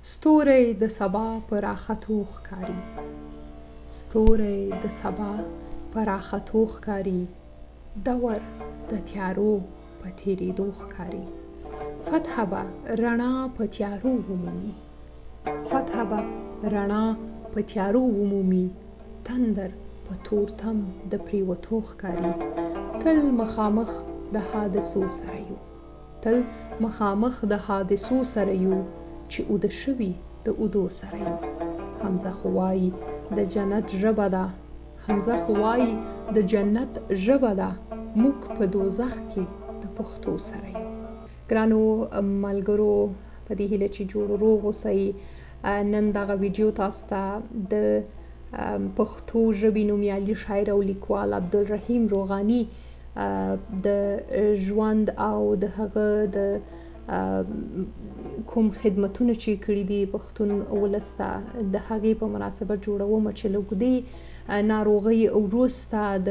ستوری د سبا په راختو ښکاري، ستوری د سبا په راختو ښکاري، دور د تیارو په تیریدو ښکاري. فتح به رڼا په تیارو ومومي، فتح به رڼا په تیارو ومومي، تندر په تورتم د پریوتو ښکاري. تل مخامخ د حادثو سره یو، تل مخامخ د حادثو سره یو، چې اوده شوي د اودو سره یو. حمزه خو وایي د جنت ژبه ده، حمزه خو وایي د جنت ژبه ده، موږ په دوزخ کې د پښتو سره یو. ګرانو ملګرو، په دې هیله چې جوړ روغ اوسئ، نن دغه ویډیو تاسو ته د پښتو ژبې نومیالی شاعر او لیکوال عبدالرحیم روغانی د ژوند او د هغه د کوم خدمتونه چې کړي دي پښتون ولس ته د هغې په مناسبت جوړوم، چې له اوږدې ناروغۍ وروسته د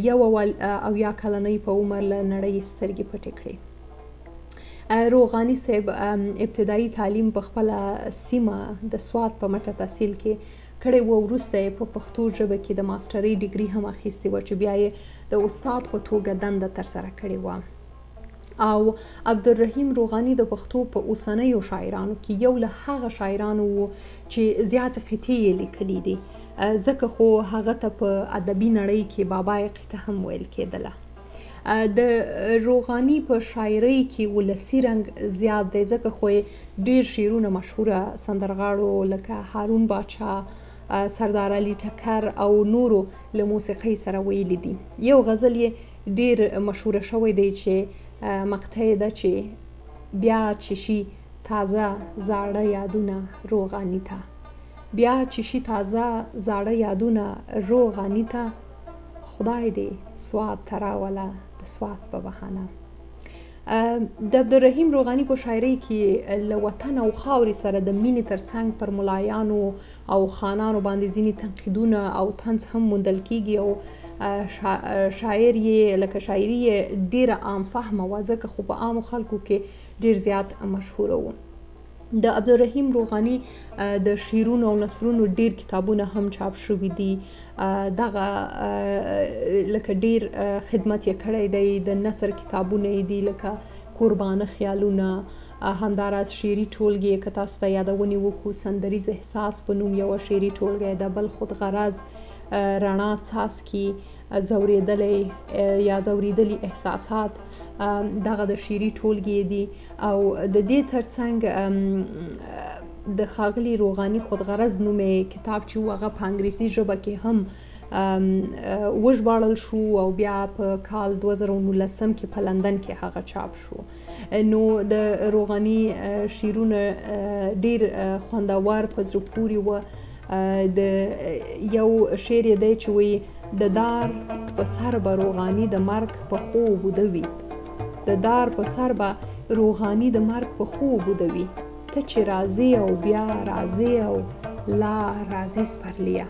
71 کلنۍ په عمر له نړۍ سترګې پټې کړې. روغانی صاحب ابتدایي تعلیم په خپله سیمه د سوات په مټه تحصیل کې کړی و، وروسته یې په پښتو ژبه کې د ماسټرۍ ډیګري هم اخیستې وه، چې بیا یې د استاد په توګه دنده ترسره کړې وه. او عبدالرحیم روغانی د پښتو په اوسنیو شاعرانو کې یو له هغه شاعرانو و چې زیاتې قطعې یې لیکلي دي، ځکه خو هغه ته په ادبي نړۍ کې بابای قطعه هم ویل کېدله. د روغانی په شاعرۍ کې ولسي رنګ زیات دی، ځکه خو یې ډېر شعرونه مشهوره سندرغاړو لکه هارون باچا، سردار علي ټکر او نورو له موسیقۍ سره ویلي دي. یو غزل یې ډېر مشهوره شوی دی چې مقطع ده چې بیا چې شي تازه زاړه یادونه روغانی ته، بیا چې شي تازه زاړه یادونه روغانی ته، خدای دې سوات ته راوله د سوات په بهانه. د عبدالرحیم روغانی په شاعرۍ کې له وطن او خاورې سره د مینې ترڅنګ پر ملایانو او خانانو باندې ځینې تنقیدونه او طنز هم موندل کیږي، او شاعر یې لکه شاعري یې ډېره عام فهمه وه، ځکه خو په عامو خلکو کې ډېر زیات مشهوره و. د عبدالرحیم روغانی د شعرونو او نثرونو ډېر کتابونه هم چاپ شوي دي، دغه لکه ډېر خدمت یې کړی دی. د نثر کتابونه یې دي لکه قربانه خیالونه، همداراز شعري ټولګې که تاسو ته یادونې وکړو، سندریز احساس په نوم یوه شعري ټولګه ده، بل خود غرض، رڼا څاڅکي، ځورېدلی یا ځورېدلي احساسات، دغه د شعري ټولګې دي. او د دې ترڅنګ د ښاغلي روغاني خودغرض نومې کتاب چې و هغه په انګریزي ژبه کې هم وژباړل شو، او بیا په کال 2019 کې په لندن کې هغه چاپ شو. نو د روغاني شعرونه ډېر خوندور، په زړه پورې وه. د یو شعر یې دی چې وایي د دار په سر به روغاني د مرګ په خوب اوده وي، د دار په سر به روغاني د مرګ په خوب اوده وي، ته چې راځې او بیا راځې او لا راځې سپرلیه.